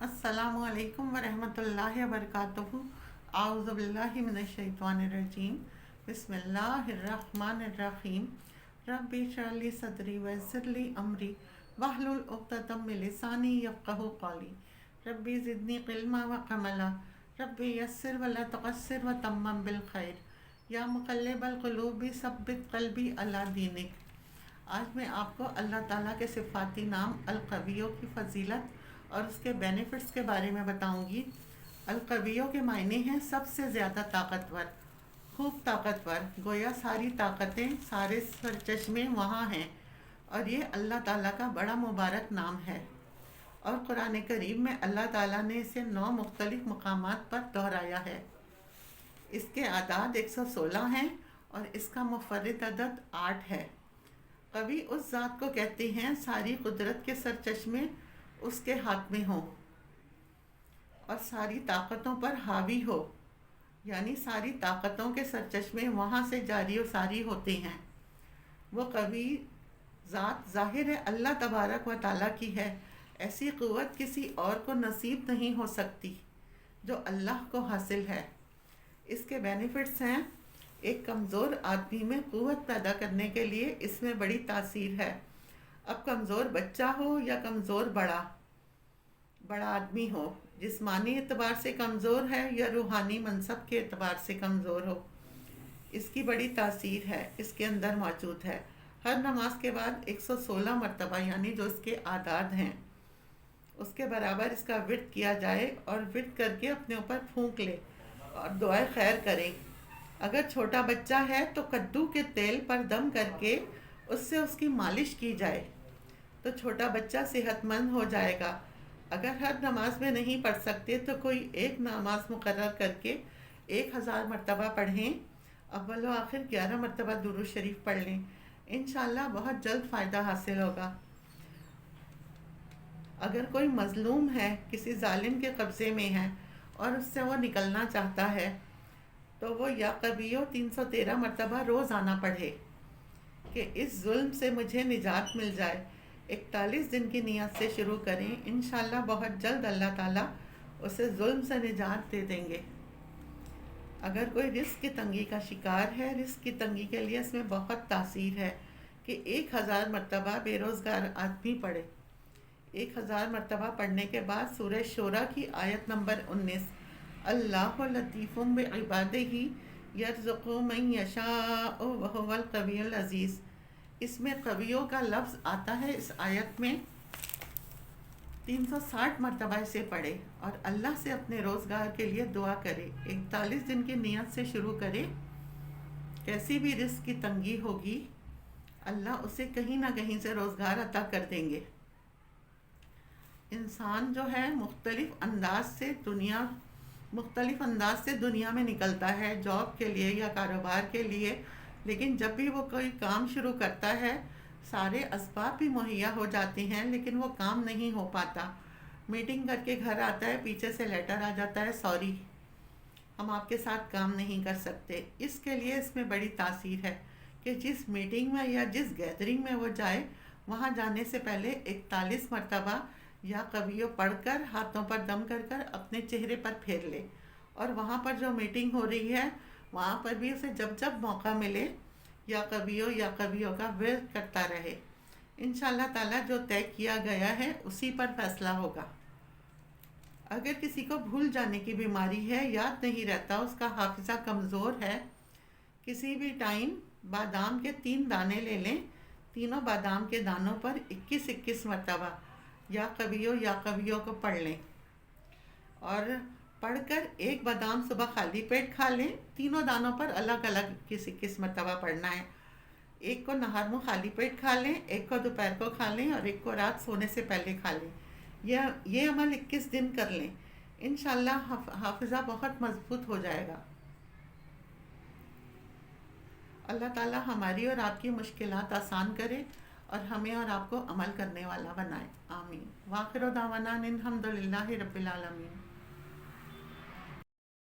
अस्सलामु अलैकुम वरहमतुल्लाहि वबरकातुहू। आऊज़ु बिल्लाहि मिनश्शैतानिर्रजीम। बिस्मिल्लाहिर्रहमानिर्रहीम। रब्बि इश्रह ली सदरी वयस्सिर ली अमरी वहलुल उक़दतम मिन लिसानी यफ़क़हू क़ौली। रब्बि ज़िदनी इल्मा व अमला। रब्बि यस्सिर व ला तुअस्सिर व तम्मम बिल खैर। या मुक़ल्लिबल क़ुलूबि सब्बित क़ल्बी अला दीनिक। आज मैं आपको अल्लाह ताला के सिफ़ाती नाम अल-क़विय्यो की फ़जीलत और उसके बेनिफिट्स के बारे में बताऊंगी। अल-क़विय्यो के मायने हैं सबसे ज़्यादा ताकतवर, खूब ताकतवर। गोया सारी ताकतें, सारे सरचश्मे वहाँ हैं, और ये अल्लाह ताला का बड़ा मुबारक नाम है। और कुरान करीम में अल्लाह ताला ने इसे 9 मुख्तलिफ मकामात पर दोहराया है। इसके आदाद 116 हैं और इसका मुफर्रिद अदद 8 है। कवि उस ज़ात को कहते हैं सारी कुदरत के सरचश्मे उसके हाथ में हो और सारी ताकतों पर हावी हो, यानी सारी ताकतों के सरचश्मे वहाँ से जारी व सारी होते हैं। वो कवि ज़ात ज़ाहिर है अल्लाह तबारक व ताला की है। ऐसी क़ुव्वत किसी और को नसीब नहीं हो सकती जो अल्लाह को हासिल है। इसके बेनिफिट्स हैं, एक कमज़ोर आदमी में क़ुव्वत पैदा करने के लिए इसमें बड़ी तासीर है। अब कमज़ोर बच्चा हो या कमज़ोर बड़ा आदमी हो, जिस्मानी एतबार से कमज़ोर है या रूहानी मनसब के एतबार से कमज़ोर हो, इसकी बड़ी तासीर है इसके अंदर मौजूद है। हर नमाज के बाद 116 मरतबा, यानी जो इसके आदाद हैं उसके बराबर इसका विर्द किया जाए और विर्द करके अपने ऊपर फूंक ले और दुआए खैर करें। अगर छोटा बच्चा है तो कद्दू के तेल पर दम करके उससे उसकी मालिश की जाए तो छोटा बच्चा सेहतमंद हो जाएगा। अगर हर नमाज में नहीं पढ़ सकते तो कोई एक नमाज मुकर्रर करके 1000 मरतबा पढ़ें। अव्वल व आखिर 11 मरतबा दुरूद शरीफ पढ़ लें। इंशाअल्लाह बहुत जल्द फ़ायदा हासिल होगा। अगर कोई मज़लूम है, किसी जालिम के कब्ज़े में है और उससे वो निकलना चाहता है तो वो या कवियो 313 मरतबा रोज़ाना पढ़े कि इस जुल्म से मुझे निजात मिल जाए। 41 दिन की नियत से शुरू करें, इंशाअल्लाह बहुत जल्द अल्लाह ताला उसे जुल्म से निजात दे देंगे। अगर कोई रिस्क की तंगी का शिकार है, रिस्क की तंगी के लिए इसमें बहुत तासीर है कि 1000 मरतबा बेरोज़गार आदमी पढ़े। 1000 मरतबा पढ़ने के बाद सूरह शोरा की आयत नंबर 19, अल्लाहु लतीफ़ुम बिइबादिही यर्ज़ुक़ु मन यशाअ व हुवल क़वियुल अज़ीज़। इसमें कवियों का लफ्ज़ आता है। इस आयत में 360 मरतबा इसे पढ़े और अल्लाह से अपने रोज़गार के लिए दुआ करे। 41 दिन की नियत से शुरू करे। कैसी भी रिस्क की तंगी होगी, अल्लाह उसे कहीं ना कहीं से रोज़गार अता कर देंगे। इंसान जो है मुख्तलिफ़ अंदाज से दुनिया में निकलता है जॉब के लिए या कारोबार के लिए, लेकिन जब भी वो कोई काम शुरू करता है सारे असबाब भी मुहैया हो जाते हैं, लेकिन वो काम नहीं हो पाता। मीटिंग करके घर आता है, पीछे से लेटर आ जाता है, सॉरी हम आपके साथ काम नहीं कर सकते। इसके लिए इसमें बड़ी तासीर है कि जिस मीटिंग में या जिस गैदरिंग में वो जाए, वहाँ जाने से पहले 41 मरतबा या कवियों पढ़कर हाथों पर दम कर कर अपने चेहरे पर फेर ले, और वहाँ पर जो मीटिंग हो रही है वहाँ पर भी उसे जब जब मौका मिले या कवियों का विर्द करता रहे। इंशाअल्लाह ताला जो तय किया गया है उसी पर फैसला होगा। अगर किसी को भूल जाने की बीमारी है, याद नहीं रहता, उसका हाफिज़ा कमज़ोर है, किसी भी टाइम बादाम के 3 दाने ले लें, तीनों बादाम के दानों पर 21-21 मरतबा या कवियों को पढ़ लें और पढ़कर एक बादाम सुबह खाली पेट खा लें। तीनों दानों पर अलग अलग किस मरतबा पढ़ना है। एक को नहर में खाली पेट खा लें, एक को दोपहर को खा लें और एक को रात सोने से पहले खा लें। ये अमल 21 दिन कर लें, इंशाअल्लाह हाफिज़ा बहुत मजबूत हो जाएगा। अल्लाह ताला हमारी और आपकी मुश्किलात आसान करे और हमें और आपको अमल करने वाला बनाए। आमीन। वाखिर दावाना अनिल हम्दुलिल्लाहि रब्बिल आलमीन।